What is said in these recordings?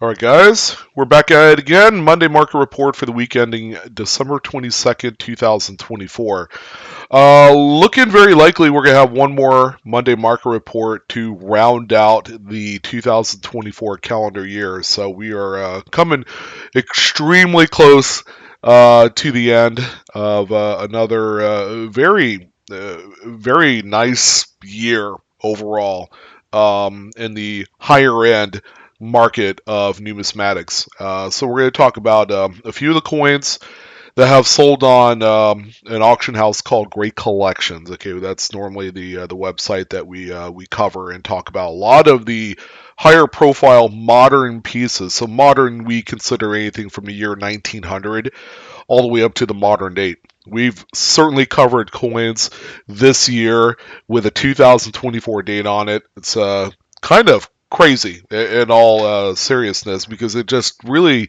All right, guys, we're back at it again. Monday market report for the week ending December 22nd, 2024. Looking very likely we're going to have one more Monday market report to round out the 2024 calendar year. So we are coming extremely close to the end of another very nice year overall in the higher end market of numismatics. So we're going to talk about a few of the coins that have sold on an auction house called Great Collections. Okay, that's normally the website that we cover and talk about a lot of the higher profile modern pieces. So modern, we consider anything from the year 1900 all the way up to the modern date. We've certainly covered coins this year with a 2024 date on it. It's kind of crazy in all seriousness because it really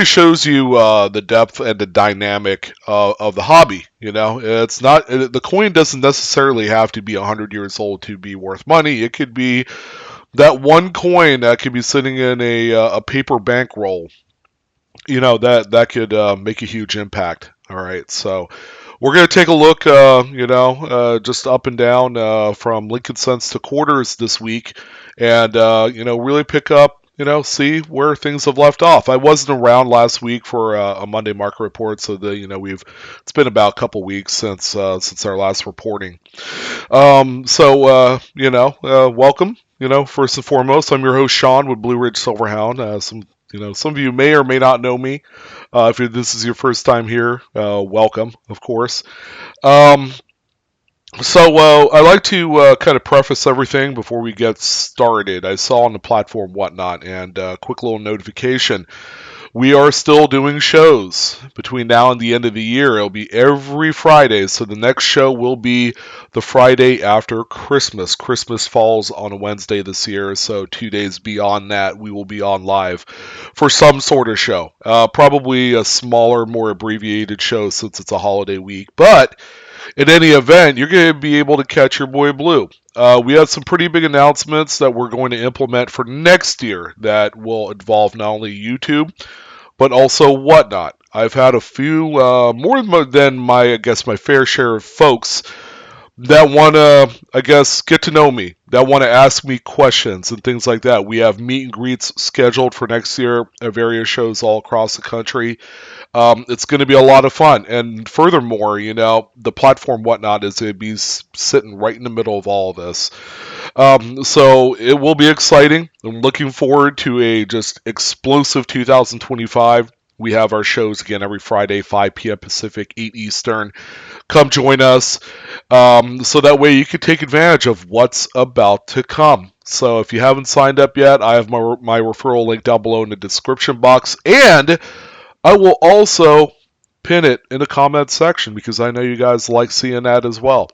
shows you the depth and the dynamic of the hobby. You know, it's not the coin doesn't necessarily have to be 100 years old to be worth money. It could be that one coin that could be sitting in a paper bankroll. You know that could make a huge impact. All right, so we're going to take a look, just up and down from Lincoln cents to quarters this week, and really pick up, see where things have left off. I wasn't around last week for a Monday market report, so it's been about a couple weeks since our last reporting. Welcome. First and foremost, I'm your host Sean with Blue Ridge Silverhound. Some of you may or may not know me. If this is your first time here, welcome, of course. Um, I like to kind of preface everything before we get started. I saw on the platform whatnot, and quick little notification. We are still doing shows between now and the end of the year. It'll be every Friday, so the next show will be the Friday after Christmas. Christmas falls on a Wednesday this year, so 2 days beyond that, we will be on live for some sort of show. Probably a smaller, more abbreviated show since it's a holiday week, but in any event, you're going to be able to catch your boy Blue. We have some pretty big announcements that we're going to implement for next year that will involve not only YouTube, but also whatnot. I've had a few, more than my fair share of folks that want to, get to know me, that want to ask me questions and things like that. We have meet and greets scheduled for next year at various shows all across the country. It's going to be a lot of fun. And furthermore, the platform whatnot is going to be sitting right in the middle of all of this. So it will be exciting. I'm looking forward to a just explosive 2025. We have our shows again every Friday, 5 p.m. Pacific, 8 Eastern. Come join us so that way you can take advantage of what's about to come. So if you haven't signed up yet, I have my referral link down below in the description box. And I will also pin it in the comment section because I know you guys like seeing that as well.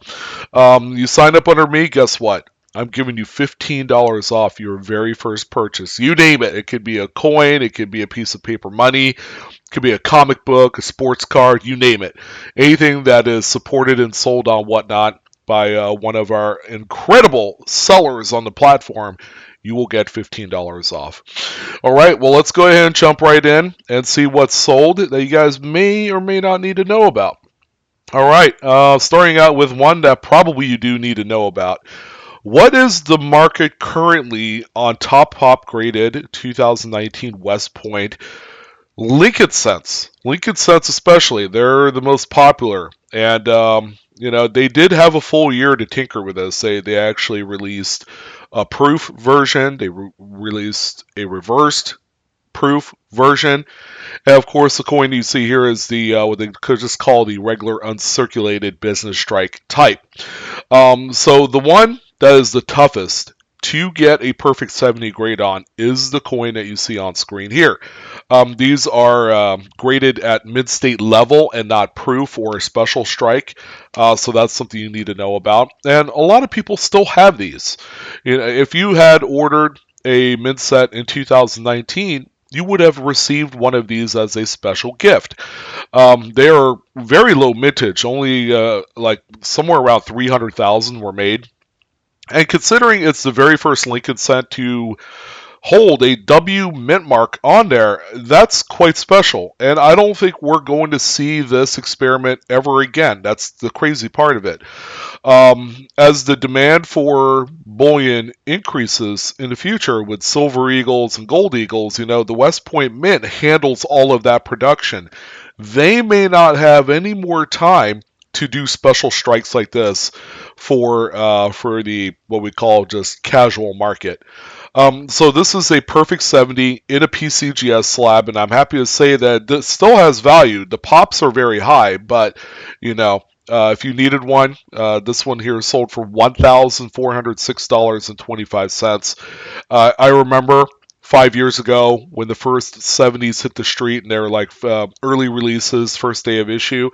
You sign up under me, guess what? I'm giving you $15 off your very first purchase. You name it. It could be a coin, it could be a piece of paper money, it could be a comic book, a sports card, you name it. Anything that is supported and sold on whatnot by one of our incredible sellers on the platform, you will get $15 off. All right, well, let's go ahead and jump right in and see what's sold that you guys may or may not need to know about. All right, starting out with one that probably you do need to know about. What is the market currently on top graded 2019 West Point Lincoln cents? Lincoln cents especially, they're the most popular. And, they did have a full year to tinker with this. They actually released a proof version. They released a reversed proof version. And of course, the coin you see here is the what they could just call the regular uncirculated business strike type. So the one that is the toughest to get a perfect 70 grade on is the coin that you see on screen here. These are graded at mid-state level and not proof or a special strike, so that's something you need to know about. And a lot of people still have these. If you had ordered a mid set in 2019, you would have received one of these as a special gift. They are very low mintage, only like somewhere around 300,000 were made. And considering it's the very first Lincoln cent to hold a W mint mark on there, that's quite special. And I don't think we're going to see this experiment ever again. That's the crazy part of it. As the demand for bullion increases in the future with silver eagles and gold eagles, the West Point Mint handles all of that production. They may not have any more time to do special strikes like this for the what we call just casual market. So this is a perfect 70 in a PCGS slab, and I'm happy to say that this still has value. The pops are very high, but if you needed one, this one here is sold for $1,406.25. I remember 5 years ago when the first 70s hit the street and they were like early releases, first day of issue.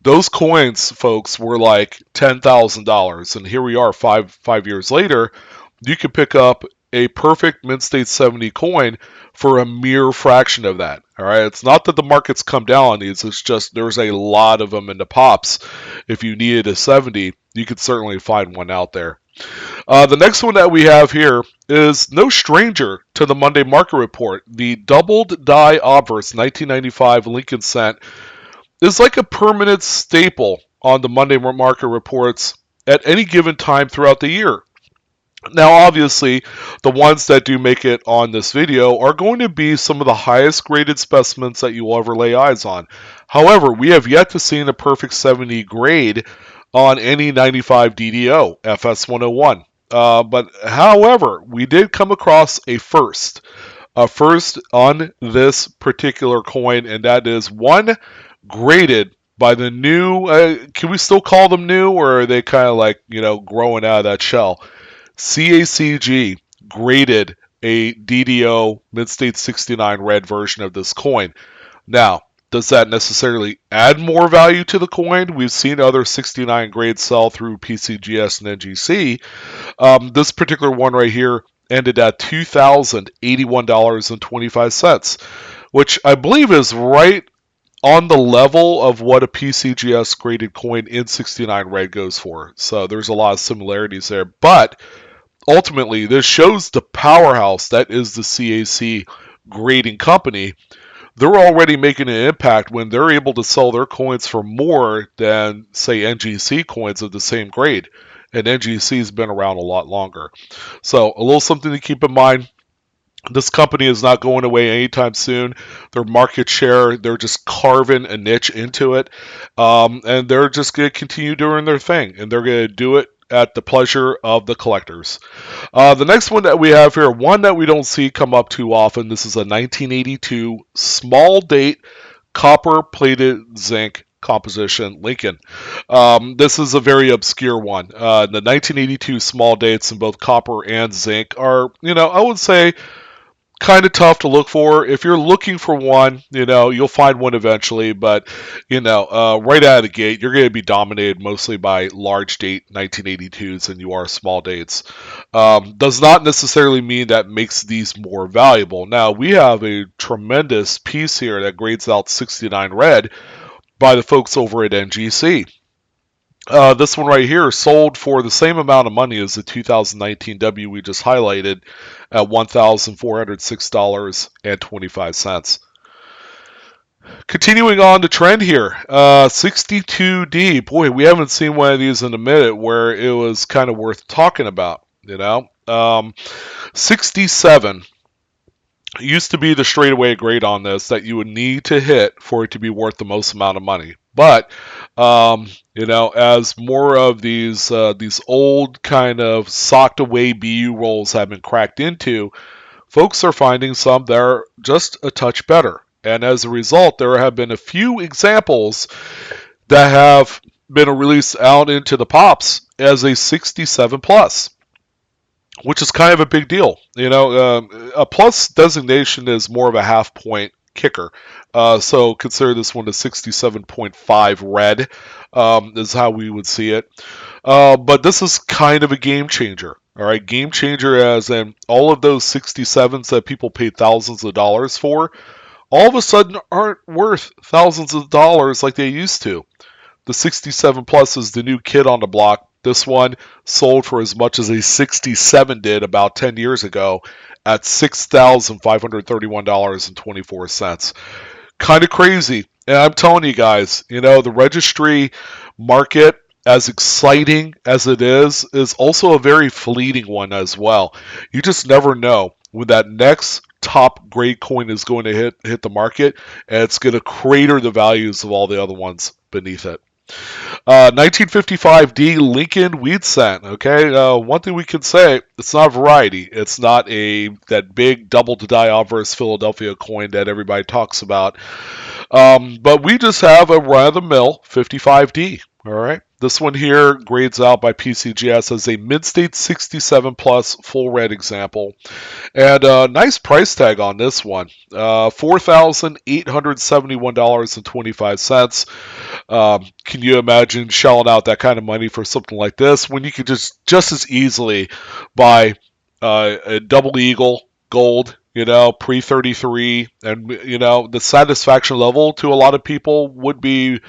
Those coins, folks, were like $10,000, and here we are, five years later. You can pick up a perfect mint state 70 coin for a mere fraction of that. All right, it's not that the market's come down on these; it's just there's a lot of them in the pops. If you needed a 70, you could certainly find one out there. The next one that we have here is no stranger to the Monday Market Report. The doubled die obverse 1995 Lincoln cent is like a permanent staple on the Monday Market Reports at any given time throughout the year. Now, obviously, the ones that do make it on this video are going to be some of the highest graded specimens that you will ever lay eyes on. However, we have yet to see a perfect 70 grade on any 95 DDO FS101. But however, we did come across a first on this particular coin, and that is one graded by the new. Can we still call them new, or are they kind of like growing out of that shell? CACG graded a DDO Mid-State 69 red version of this coin. Now, does that necessarily add more value to the coin? We've seen other 69 grades sell through PCGS and NGC. This particular one right here ended at $2,081.25, which I believe is right on the level of what a PCGS graded coin in 69 red goes for. So there's a lot of similarities there. But ultimately, this shows the powerhouse that is the CAC grading company. They're already making an impact when they're able to sell their coins for more than, say, NGC coins of the same grade. And NGC has been around a lot longer. So a little something to keep in mind. This company is not going away anytime soon. Their market share, they're just carving a niche into it. And they're just going to continue doing their thing. And they're going to do it at the pleasure of the collectors. The next one that we have here, one that we don't see come up too often. This is a 1982 small date copper plated zinc composition Lincoln. This is a very obscure one. The 1982 small dates in both copper and zinc are, I would say, kind of tough to look for. If you're looking for one, you'll find one eventually. But right out of the gate, you're going to be dominated mostly by large date 1982s than you are small dates. Does not necessarily mean that makes these more valuable. Now we have a tremendous piece here that grades out 69 red by the folks over at NGC. This one right here sold for the same amount of money as the 2019 W we just highlighted at $1,406.25. Continuing on the trend here, 62D. Boy, we haven't seen one of these in a minute where it was kind of worth talking about, 67 used to be the straightaway grade on this that you would need to hit for it to be worth the most amount of money. But as more of these old kind of socked away BU rolls have been cracked into, folks are finding some that are just a touch better. And as a result, there have been a few examples that have been released out into the pops as a 67 plus, which is kind of a big deal. A plus designation is more of a half point kicker. So consider this one a 67.5 red is how we would see it. But this is kind of a game changer. All right, game changer as in all of those 67s that people paid thousands of dollars for, all of a sudden aren't worth thousands of dollars like they used to. The 67 plus is the new kid on the block, This one sold for as much as a 67 did about 10 years ago at $6,531.24. Kind of crazy. And I'm telling you guys, the registry market, as exciting as it is also a very fleeting one as well. You just never know when that next top grade coin is going to hit the market, and it's going to crater the values of all the other ones beneath it. 1955 D Lincoln Weed Cent. Okay, one thing we can say, it's not a variety. It's not that big double to die obverse Philadelphia coin that everybody talks about. But we just have a run of the mill 55D. All right. This one here grades out by PCGS as a mid-state 67 plus full red example. And nice price tag on this one. $4,871.25. Can you imagine shelling out that kind of money for something like this when you could just as easily buy a double eagle gold, pre 33, and the satisfaction level to a lot of people would be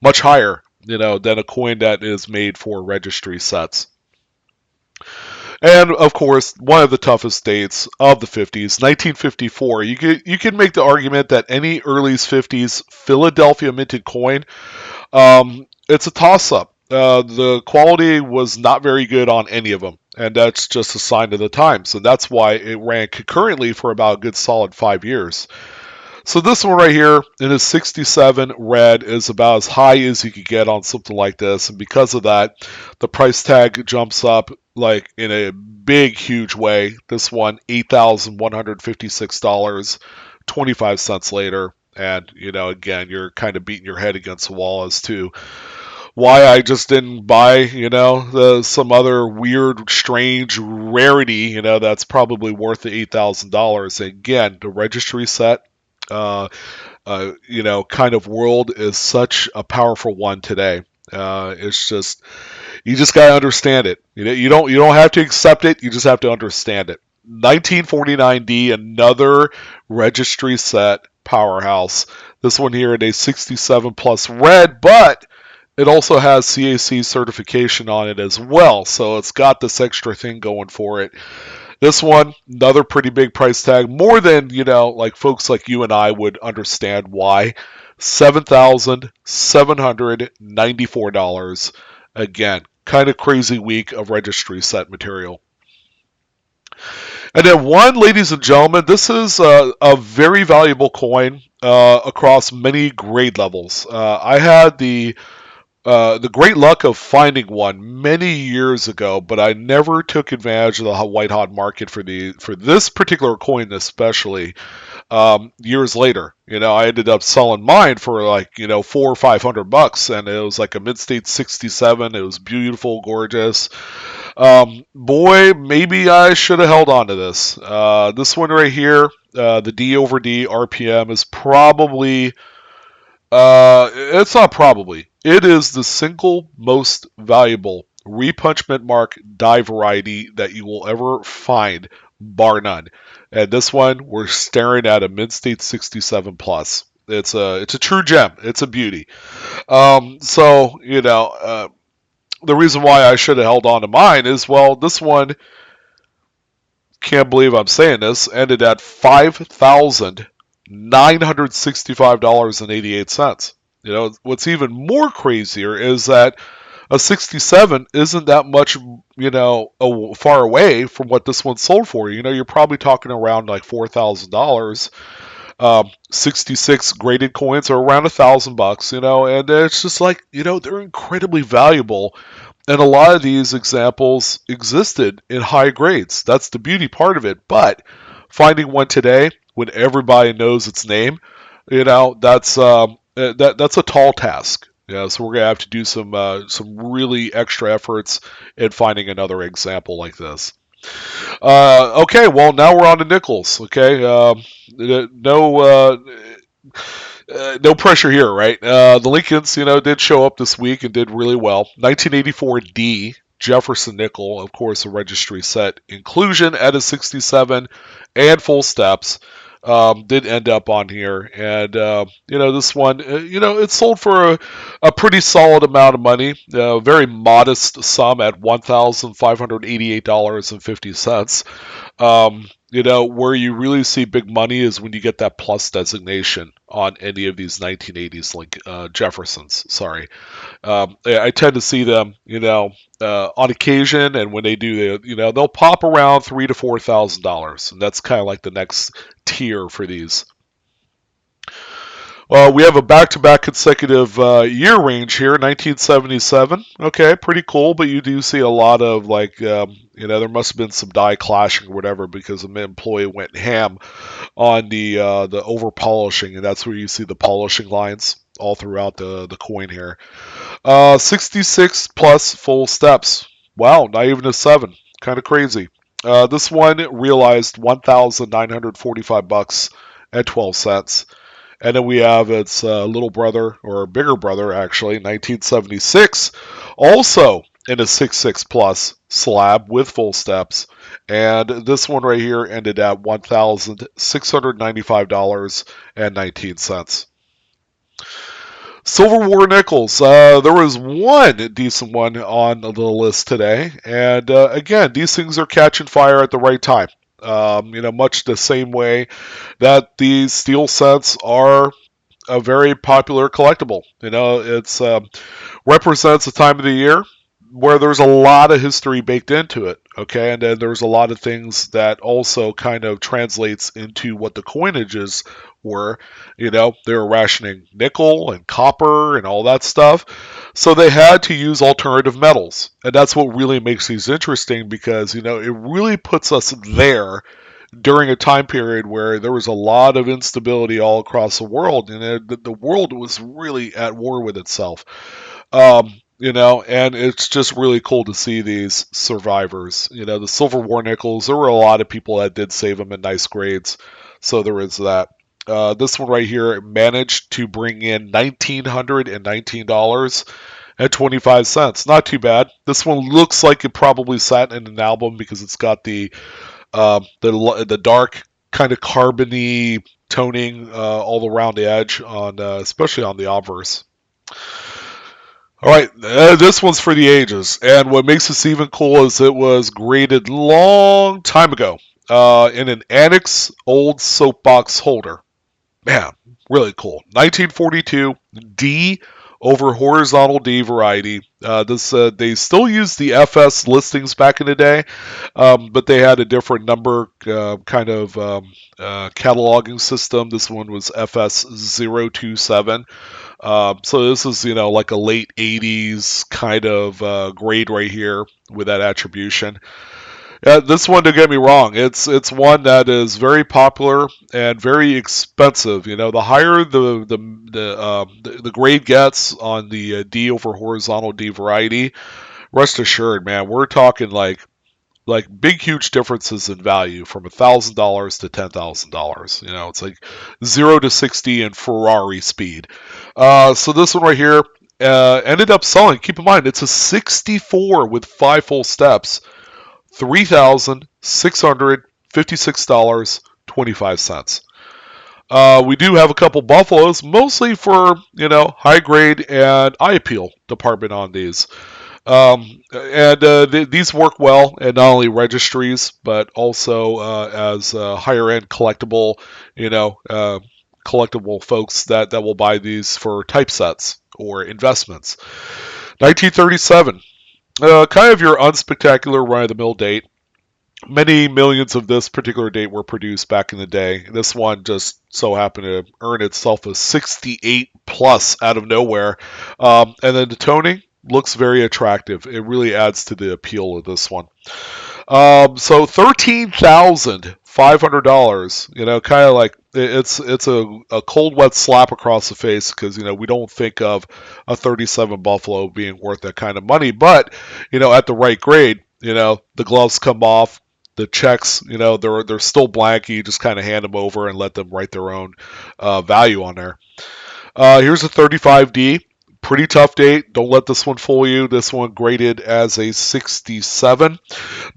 much higher, than a coin that is made for registry sets. And of course, one of the toughest dates of the 50s, 1954. You can make the argument that any early 50s Philadelphia minted coin, it's a toss-up. The quality was not very good on any of them, and that's just a sign of the times. And that's why it ran concurrently for about a good solid 5 years. So this one right here in a 67 red is about as high as you could get on something like this, and because of that, the price tag jumps up like in a big, huge way. This one, $8,156.25 later, and again, you're kind of beating your head against the wall as to why I just didn't buy, some other weird, strange rarity, that's probably worth the $8,000. Again, the registry set kind of world is such a powerful one today. It's just you just gotta understand it. You don't have to accept it. You just have to understand it. 1949D, another registry set powerhouse. This one here in a 67 plus red, but it also has CAC certification on it as well, so it's got this extra thing going for it. This one, another pretty big price tag, more than, like folks like you and I would understand why. $7,794. Again, kind of crazy week of registry set material. And then one, ladies and gentlemen, this is a very valuable coin across many grade levels. I had the great luck of finding one many years ago, but I never took advantage of the white hot market for this particular coin, especially years later. I ended up selling mine for like $400 or $500, and it was like a mid-state 67. It was beautiful, gorgeous. Boy, maybe I should have held on to this. This one right here, the D over D RPM is probably. It's not probably. It is the single most valuable repunchment mark die variety that you will ever find, bar none. And this one, we're staring at a mid-state 67 plus. It's a true gem. It's a beauty. The reason why I should have held on to mine is, well, this one, can't believe I'm saying this, ended at $5,965.88. What's even more crazier is that a 67 isn't that much, far away from what this one sold for. You're probably talking around like $4,000. 66 graded coins are around $1,000, and it's just like, they're incredibly valuable. And a lot of these examples existed in high grades. That's the beauty part of it. But finding one today when everybody knows its name, that's a tall task. So we're gonna have to do some really extra efforts in finding another example like this. Okay, well now we're on to nickels. Okay, no pressure here, right? The Lincolns, did show up this week and did really well. 1984 D Jefferson nickel, of course, a registry set inclusion at a 67 and full steps. did end up on here, and this one, it sold for a pretty solid amount of money, a very modest sum at $1,588.50. Where you really see big money is when you get that plus designation on any of these 1980s, like Jeffersons. Sorry, I tend to see them, on occasion, and when they do, they'll pop around $3,000 to $4,000, and that's kind of like the next tier for these. We have a back-to-back consecutive year range here, 1977. Okay, pretty cool, but you do see a lot of like, there must have been some die clashing or whatever because an employee went ham on the over polishing, and that's where you see the polishing lines all throughout the coin here. 66 plus full steps. Wow, not even a 7. Kind of crazy. This one realized 1,945 bucks and 12 cents. And then we have its little brother, or bigger brother, actually, 1976, also in a 6.6 plus slab with full steps. And this one right here ended at $1,695.19. Silver War nickels. There was one decent one on the list today, and again, these things are catching fire at the right time. Much the same way that these steel sets are a very popular collectible. It's represents a time of the year where there's a lot of history baked into it. Okay, and then there's a lot of things that also kind of translates into what the coinages were. They were rationing nickel and copper and all that stuff, so they had to use alternative metals, and that's what really makes these interesting because it really puts us there during a time period where there was a lot of instability all across the world, and the world was really at war with itself. And it's just really cool to see these survivors. The Silver War nickels, there were a lot of people that did save them in nice grades, so there is that. This one right here managed to bring in $1,919.25. Not too bad. This one looks like it probably sat in an album because it's got the dark kind of carbony toning all around the edge on especially on the obverse. All right, this one's for the ages, and what makes this even cool is it was graded long time ago in an annex old soapbox holder. Man, really cool. 1942 D over horizontal D variety. This they still used the FS listings back in the day, but they had a different number kind of cataloging system. This one was FS027. So this is like a late 80s kind of grade right here with that attribution. This one, don't get me wrong, it's one that is very popular and very expensive. The higher the grade gets on the D over horizontal D variety, rest assured, man, we're talking like big huge differences in value from $1,000 to $10,000. It's like 0 to 60 in Ferrari speed. So this one right here ended up selling. Keep in mind, it's a 64 with 5 full steps. $3,656.25. We do have a couple buffaloes, mostly for high grade and eye appeal department on these. And these work well in not only registries but also as higher end collectible, collectible folks that will buy these for typesets or investments. 1937. Kind of your unspectacular run-of-the-mill date. Many millions of this particular date were produced back in the day. This one just so happened to earn itself a 68 plus out of nowhere. And then the toning looks very attractive. It really adds to the appeal of this one. So $13,500. Kind of like it's a cold wet slap across the face because we don't think of a 37 Buffalo being worth that kind of money. But at the right grade, the gloves come off. The checks, they're still blank. You just kind of hand them over and let them write their own value on there. Here's a 35D. Pretty tough date. Don't let this one fool you. This one graded as a 67.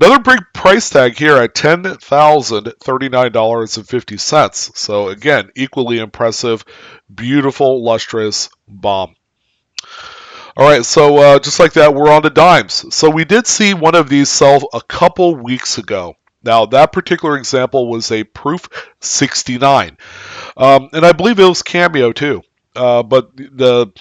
Another big price tag here at $10,039.50. So again, equally impressive, beautiful, lustrous bomb. All right, so just like that, we're on to dimes. So we did see one of these sell a couple weeks ago. Now, that particular example was a Proof 69. And I believe it was Cameo too. But the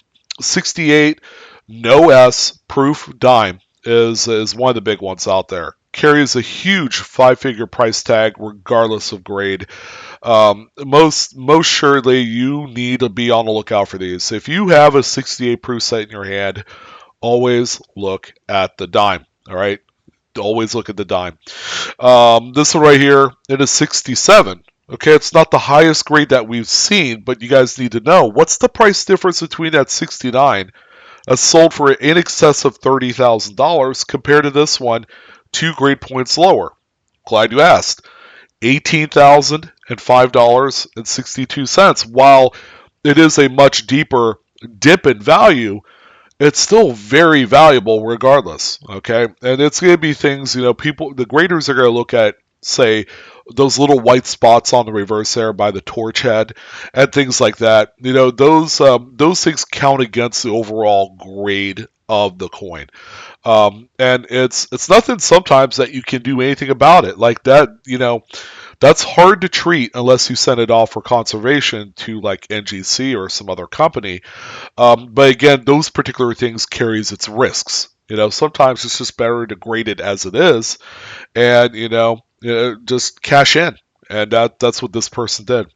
68 No S Proof dime is one of the big ones out there. Carries a huge five-figure price tag regardless of grade. Most surely you need to be on the lookout for these. If you have a 68 proof set in your hand, always look at the dime. All right, always look at the dime. This one right here, it is 67. Okay, it's not the highest grade that we've seen, but you guys need to know what's the price difference between that 69 that's sold for in excess of $30,000 compared to this one 2 grade points lower. Glad you asked. $18,005.62. While it is a much deeper dip in value, it's still very valuable regardless. Okay, and it's going to be things, people, the graders are going to look at, say, those little white spots on the reverse there by the torch head and things like that. Those things count against the overall grade of the coin. And it's nothing sometimes that you can do anything about it. Like that, that's hard to treat unless you send it off for conservation to like NGC or some other company. But again, those particular things carries its risks. Sometimes it's just better to grade it as it is, and just cash in, and that's what this person did.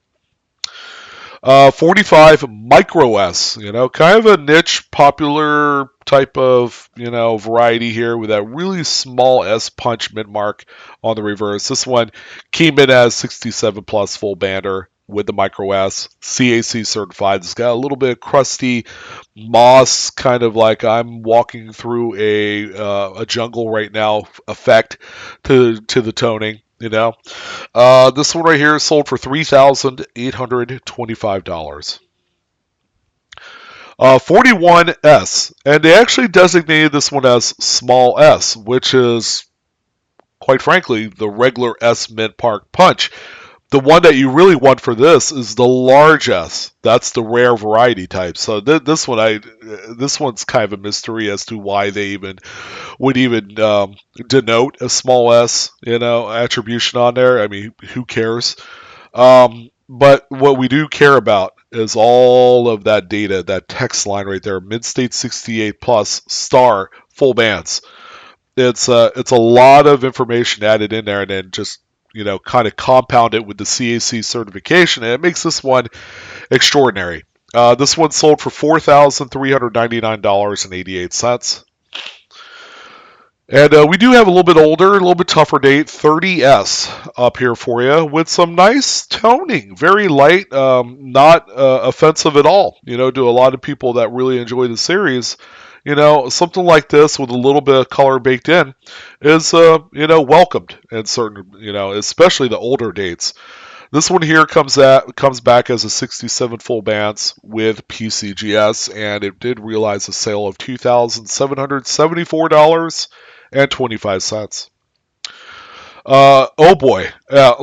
45 Micro S, kind of a niche, popular type of, variety here with that really small S punch mid mark on the reverse. This one came in as 67 plus full bander with the Micro S, CAC certified. It's got a little bit of crusty moss, kind of like I'm walking through a jungle right now effect to the toning. This one right here is sold for $3,825. 41S, and they actually designated this one as small S, which is, quite frankly, the regular S Mint Park Punch. The one that you really want for this is the large S. That's the rare variety type. So this one's kind of a mystery as to why they would even denote a small S, attribution on there. I mean, who cares? But what we do care about is all of that data, that text line right there, Mid-State 68 plus star full bands. It's a lot of information added in there, and then just kind of compound it with the CAC certification, and it makes this one extraordinary. This one sold for $4,399.88. And we do have a little bit older, a little bit tougher date, 30S up here for you with some nice toning. Very light, not offensive at all, to a lot of people that really enjoy the series. Something like this with a little bit of color baked in is, welcomed in certain, especially the older dates. This one here comes back as a 67 full bands with PCGS, and it did realize a sale of $2,774.25. Oh boy, yeah,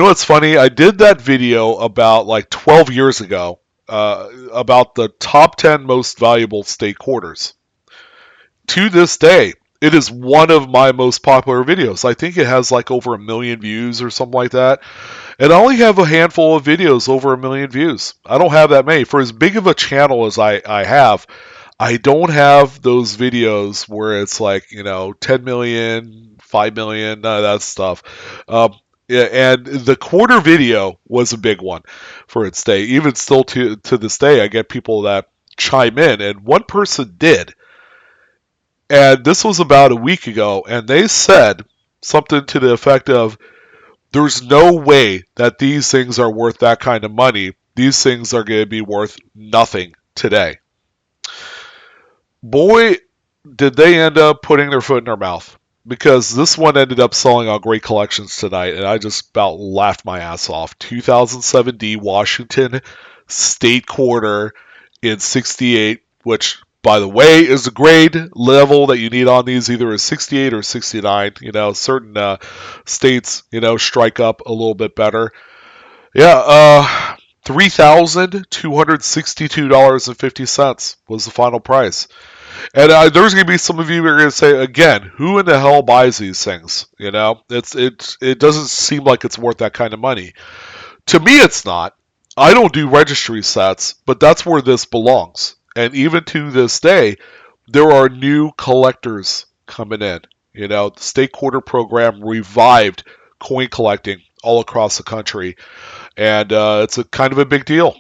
what's funny? I did that video about like 12 years ago about the top 10 most valuable state quarters. To this day, it is one of my most popular videos. I think it has like over 1 million views or something like that. And I only have a handful of videos over 1 million views. I don't have that many. For as big of a channel as I have, I don't have those videos where it's like, 10 million, 5 million, none of that stuff. Yeah, and the quarter video was a big one for its day. Even still to this day, I get people that chime in, and one person did. And this was about a week ago, and they said something to the effect of, there's no way that these things are worth that kind of money. These things are going to be worth nothing today. Boy, did they end up putting their foot in their mouth. Because this one ended up selling on Great Collections tonight, and I just about laughed my ass off. 2007 D Washington State Quarter in 68, which, by the way, is the grade level that you need on these, either a 68 or 69. Certain states, strike up a little bit better. Yeah, $3,262.50 was the final price. And there's going to be some of you who are going to say, again, who in the hell buys these things? It doesn't seem like it's worth that kind of money. To me, it's not. I don't do registry sets, but that's where this belongs. And even to this day, there are new collectors coming in. The state quarter program revived coin collecting all across the country, and it's a kind of a big deal.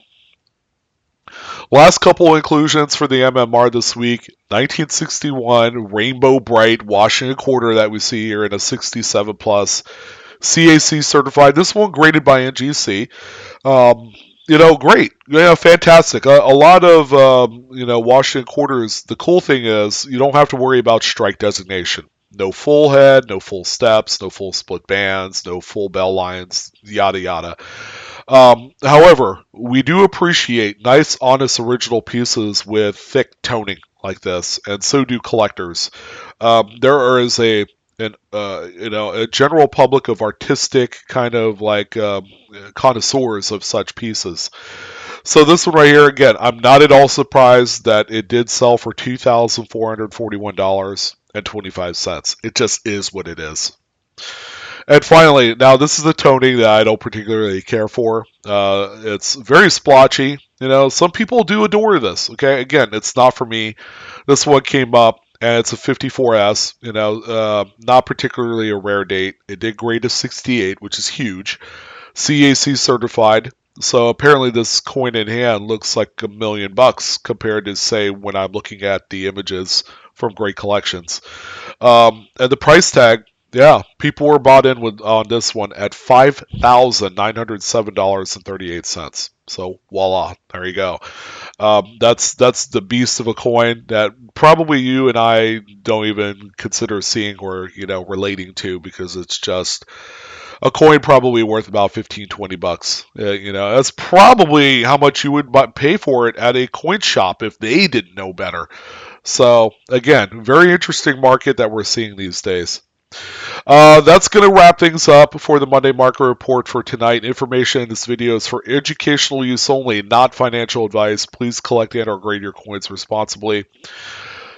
Last couple inclusions for the MMR this week: 1961 Rainbow Bright Washington quarter that we see here in a 67 plus, CAC certified. This one graded by NGC. Great. Fantastic. A lot of, Washington quarters. The cool thing is you don't have to worry about strike designation. No full head, no full steps, no full split bands, no full bell lines, yada yada. However, we do appreciate nice, honest, original pieces with thick toning like this, and so do collectors. There is a general public of artistic kind of like connoisseurs of such pieces. So this one right here, again, I'm not at all surprised that it did sell for $2,441.25. It just is what it is. And finally, now this is a toning that I don't particularly care for. It's very splotchy. Some people do adore this. Okay, again, it's not for me. This one came up, and it's a 54S. Not particularly a rare date. It did grade a 68, which is huge. CAC certified. So apparently, this coin in hand looks like $1,000,000 compared to, say, when I'm looking at the images from Great Collections. And the price tag, yeah, people were bought in on this one at $5,907.38. So voila, there you go. That's the beast of a coin that probably you and I don't even consider seeing or relating to, because it's just a coin probably worth about 15, $20. That's probably how much you would pay for it at a coin shop if they didn't know better. So again, very interesting market that we're seeing these days. That's going to wrap things up for the Monday Market Report for tonight. Information in this video is for educational use only, not financial advice. Please collect and or grade your coins responsibly.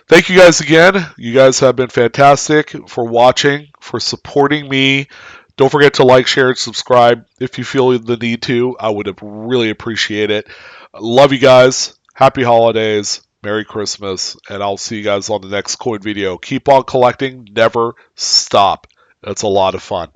Thank you guys again. You guys have been fantastic for watching, for supporting me. Don't forget to like, share, and subscribe if you feel the need to. I would really appreciate it. Love you guys. Happy holidays. Merry Christmas. And I'll see you guys on the next coin video. Keep on collecting. Never stop. It's a lot of fun.